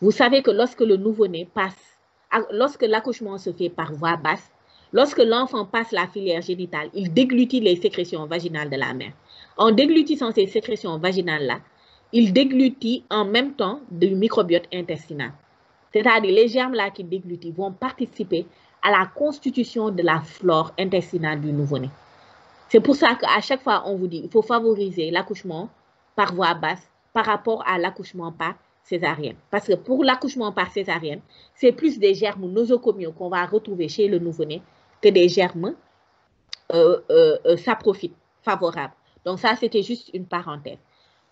Vous savez que lorsque le nouveau-né passe, lorsque l'accouchement se fait par voie basse, lorsque l'enfant passe la filière génitale, il déglutit les sécrétions vaginales de la mère. En déglutissant ces sécrétions vaginales-là, il déglutit en même temps du microbiote intestinal. C'est-à-dire les germes-là qui déglutissent vont participer à la constitution de la flore intestinale du nouveau-né. C'est pour ça qu'à chaque fois, on vous dit qu'il faut favoriser l'accouchement par voie basse par rapport à l'accouchement par césarienne. Parce que pour l'accouchement par césarienne, c'est plus des germes nosocomiaux qu'on va retrouver chez le nouveau-né que des germes saprophytes favorables. Donc ça, c'était juste une parenthèse.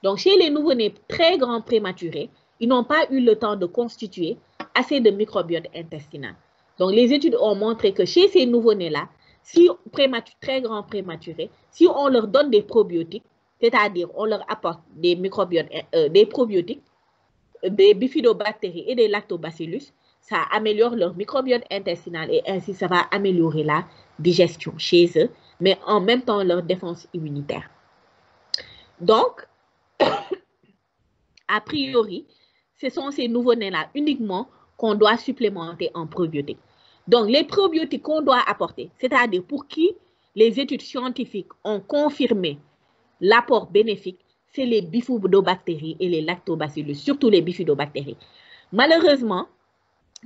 Donc chez les nouveau-nés très grands prématurés, ils n'ont pas eu le temps de constituer assez de microbiote intestinal. Donc les études ont montré que chez ces nouveau-nés-là, si très grands prématurés, si on leur donne des probiotiques, c'est-à-dire on leur apporte des microbiotes, des probiotiques, des bifidobactéries et des lactobacillus, ça améliore leur microbiote intestinal et ainsi ça va améliorer la digestion chez eux, mais en même temps leur défense immunitaire. Donc, a priori, ce sont ces nouveau-nés-là uniquement qu'on doit supplémenter en probiotiques. Donc, les probiotiques qu'on doit apporter, c'est-à-dire pour qui les études scientifiques ont confirmé l'apport bénéfique, c'est les bifidobactéries et les lactobacillus, surtout les bifidobactéries. Malheureusement,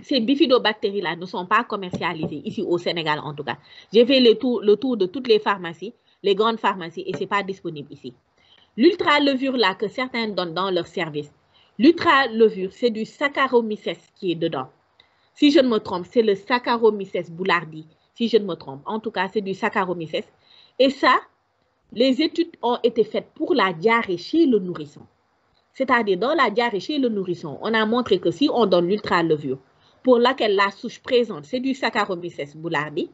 ces bifidobactéries-là ne sont pas commercialisées ici au Sénégal en tout cas. J'ai fait le tour de toutes les pharmacies, les grandes pharmacies, et ce n'est pas disponible ici. L'ultra-levure là que certains donnent dans leur service, l'ultra-levure, c'est du Saccharomyces qui est dedans. Si je ne me trompe, c'est le Saccharomyces boulardii, si je ne me trompe. En tout cas, c'est du Saccharomyces. Et ça, les études ont été faites pour la diarrhée chez le nourrisson. C'est-à-dire, dans la diarrhée chez le nourrisson, on a montré que si on donne l'ultra-levure, pour laquelle la souche présente, c'est du Saccharomyces boulardii,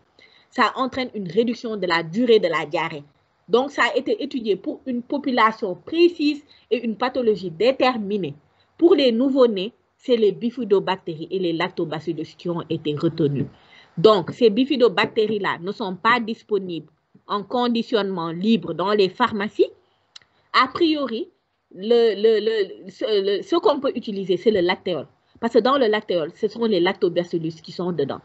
ça entraîne une réduction de la durée de la diarrhée. Donc, ça a été étudié pour une population précise et une pathologie déterminée. Pour les nouveau-nés, c'est les bifidobactéries et les lactobacillus qui ont été retenus. Donc, ces bifidobactéries-là ne sont pas disponibles en conditionnement libre dans les pharmacies. A priori, ce qu'on peut utiliser, c'est le lactéol. Parce que dans le lactéol, ce sont les lactobacillus qui sont dedans.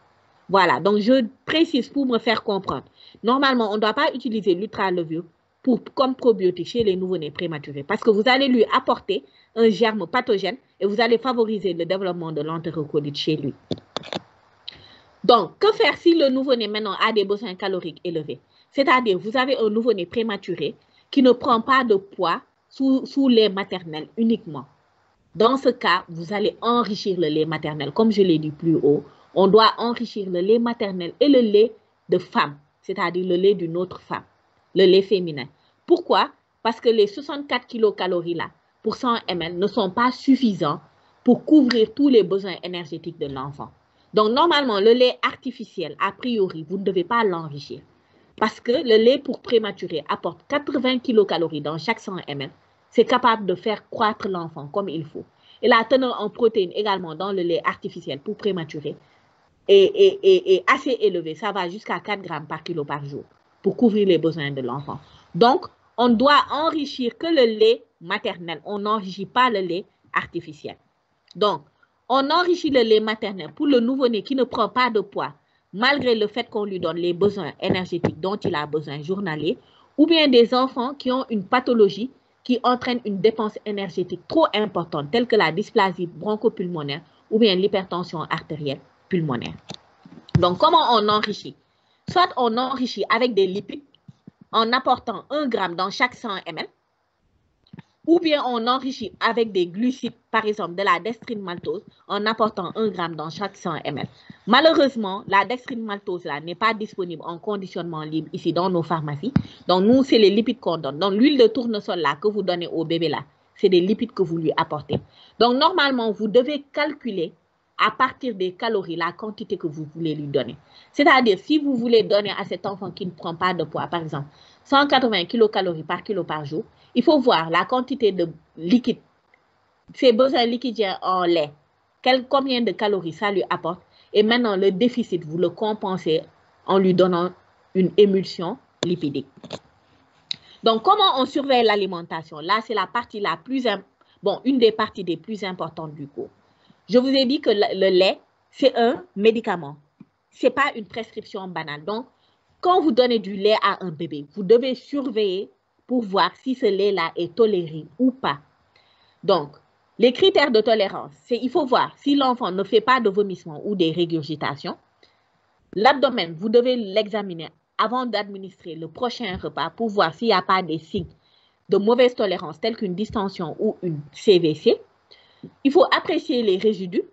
Voilà, donc je précise pour me faire comprendre. Normalement, on ne doit pas utiliser l'ultra-levure comme probiotique chez les nouveau-nés prématurés parce que vous allez lui apporter un germe pathogène et vous allez favoriser le développement de l'entérocolique chez lui. Donc, que faire si le nouveau-né maintenant a des besoins caloriques élevés? C'est-à-dire, vous avez un nouveau-né prématuré qui ne prend pas de poids sous lait maternel uniquement. Dans ce cas, vous allez enrichir le lait maternel, comme je l'ai dit plus haut. On doit enrichir le lait maternel et le lait de femme, c'est-à-dire le lait d'une autre femme, le lait féminin. Pourquoi? Parce que les 64 kilocalories là, pour 100 ml ne sont pas suffisants pour couvrir tous les besoins énergétiques de l'enfant. Donc, normalement, le lait artificiel, a priori, vous ne devez pas l'enrichir. Parce que le lait pour prématuré apporte 80 kilocalories dans chaque 100 ml. C'est capable de faire croître l'enfant comme il faut. Et la teneur en protéines également dans le lait artificiel pour prématuré est assez élevée. Ça va jusqu'à 4 grammes par kilo par jour pour couvrir les besoins de l'enfant. Donc, on doit enrichir que le lait maternel. On n'enrichit pas le lait artificiel. Donc, on enrichit le lait maternel pour le nouveau-né qui ne prend pas de poids, malgré le fait qu'on lui donne les besoins énergétiques dont il a besoin journalier, ou bien des enfants qui ont une pathologie qui entraîne une dépense énergétique trop importante, telle que la dysplasie bronchopulmonaire ou bien l'hypertension artérielle pulmonaire. Donc, comment on enrichit? Soit on enrichit avec des lipides en apportant 1 gramme dans chaque 100 ml, ou bien on enrichit avec des glucides, par exemple de la dextrine maltose, en apportant 1 gramme dans chaque 100 ml. Malheureusement, la dextrine maltose là n'est pas disponible en conditionnement libre ici dans nos pharmacies. Donc nous, c'est les lipides qu'on donne. Donc l'huile de tournesol là que vous donnez au bébé là, c'est des lipides que vous lui apportez. Donc normalement, vous devez calculer à partir des calories la quantité que vous voulez lui donner. C'est-à-dire, si vous voulez donner à cet enfant qui ne prend pas de poids, par exemple, 180 kilocalories par kilo par jour, il faut voir la quantité de liquide, ses besoins liquidiens en lait, combien de calories ça lui apporte. Et maintenant, le déficit, vous le compensez en lui donnant une émulsion lipidique. Donc, comment on surveille l'alimentation? Là, c'est la partie la plus, une des parties les plus importantes du cours. Je vous ai dit que le lait, c'est un médicament. Ce n'est pas une prescription banale. Donc, quand vous donnez du lait à un bébé, vous devez surveiller pour voir si ce lait-là est toléré ou pas. Donc, les critères de tolérance, c'est il faut voir si l'enfant ne fait pas de vomissements ou des régurgitations. L'abdomen, vous devez l'examiner avant d'administrer le prochain repas pour voir s'il n'y a pas des signes de mauvaise tolérance tels qu'une distension ou une CVC. Il faut apprécier les résidus.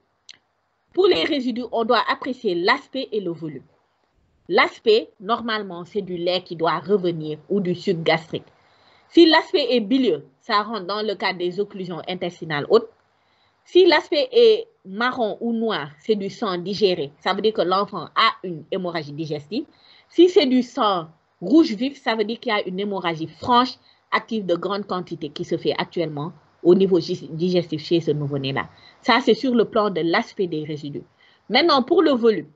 Pour les résidus, on doit apprécier l'aspect et le volume. L'aspect, normalement, c'est du lait qui doit revenir ou du sucre gastrique. Si l'aspect est bilieux, ça rentre dans le cadre des occlusions intestinales hautes. Si l'aspect est marron ou noir, c'est du sang digéré. Ça veut dire que l'enfant a une hémorragie digestive. Si c'est du sang rouge vif, ça veut dire qu'il y a une hémorragie franche, active de grande quantité qui se fait actuellement au niveau digestif chez ce nouveau-né-là. Ça, c'est sur le plan de l'aspect des résidus. Maintenant, pour le volume,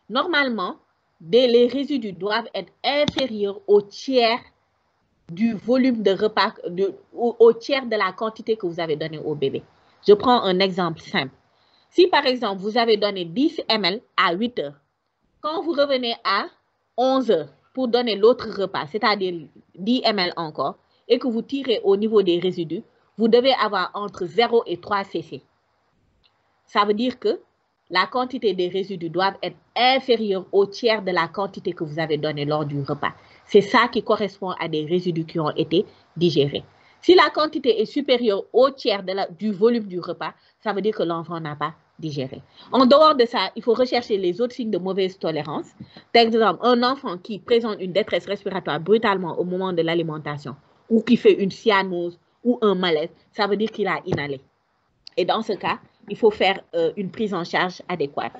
normalement, les résidus doivent être inférieurs au tiers du volume de repas, au tiers de la quantité que vous avez donnée au bébé. Je prends un exemple simple. Si par exemple, vous avez donné 10 ml à 8 heures, quand vous revenez à 11 heures pour donner l'autre repas, c'est-à-dire 10 ml encore, et que vous tirez au niveau des résidus, vous devez avoir entre 0 et 3 cc. Ça veut dire que la quantité des résidus doit être inférieure au tiers de la quantité que vous avez donnée lors du repas. C'est ça qui correspond à des résidus qui ont été digérés. Si la quantité est supérieure au tiers du volume du repas, ça veut dire que l'enfant n'a pas digéré. En dehors de ça, il faut rechercher les autres signes de mauvaise tolérance. Par exemple, un enfant qui présente une détresse respiratoire brutalement au moment de l'alimentation ou qui fait une cyanose ou un malaise, ça veut dire qu'il a inhalé. Et dans ce cas, il faut faire une prise en charge adéquate.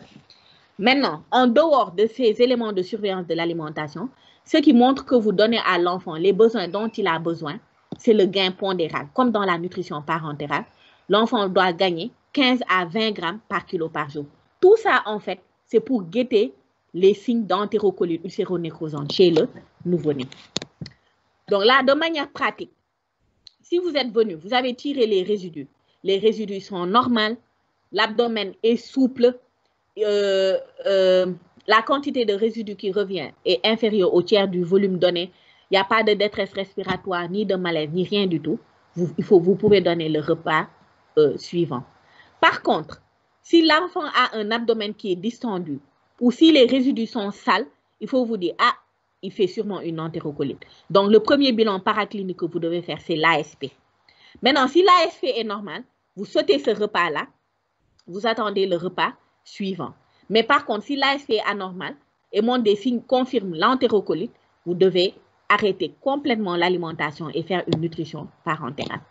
Maintenant, en dehors de ces éléments de surveillance de l'alimentation, ce qui montre que vous donnez à l'enfant les besoins dont il a besoin, c'est le gain pondéral. Comme dans la nutrition parentale, l'enfant doit gagner 15 à 20 grammes par kilo par jour. Tout ça, en fait, c'est pour guetter les signes d'entérocolite ulcéro-nécrosante chez le nouveau-né. Donc là, de manière pratique, si vous êtes venu, vous avez tiré les résidus sont normaux, l'abdomen est souple, la quantité de résidus qui revient est inférieure au tiers du volume donné, il n'y a pas de détresse respiratoire, ni de malaise, ni rien du tout, vous pouvez donner le repas suivant. Par contre, si l'enfant a un abdomen qui est distendu ou si les résidus sont sales, il faut vous dire, ah, il fait sûrement une entérocolite. Donc, le premier bilan paraclinique que vous devez faire, c'est l'ASP. Maintenant, si l'ASP est normal, vous sautez ce repas-là, vous attendez le repas suivant. Mais par contre, si l'ASP est anormal et montre des signes confirment l'entérocolite, vous devez arrêter complètement l'alimentation et faire une nutrition parentérale.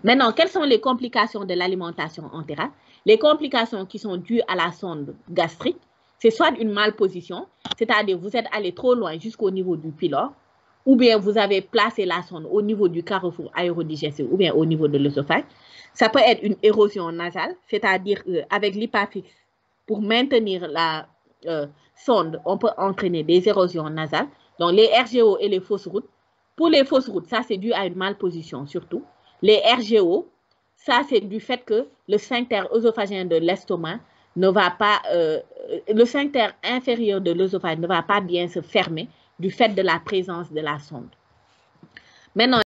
Maintenant, quelles sont les complications de l'alimentation entérale? Les complications qui sont dues à la sonde gastrique, c'est soit une malposition, c'est-à-dire vous êtes allé trop loin jusqu'au niveau du pylore, ou bien vous avez placé la sonde au niveau du carrefour aérodigestif ou bien au niveau de l'œsophage. Ça peut être une érosion nasale, c'est-à-dire avec l'hypophyse, pour maintenir la sonde, on peut entraîner des érosions nasales. Donc les RGO et les fausses routes. Pour les fausses routes, ça c'est dû à une malposition surtout. Les RGO, ça c'est du fait que le sphincter œsophagien de l'estomac ne va pas, le sphincter inférieur de l'œsophage ne va pas bien se fermer du fait de la présence de la sonde. Maintenant,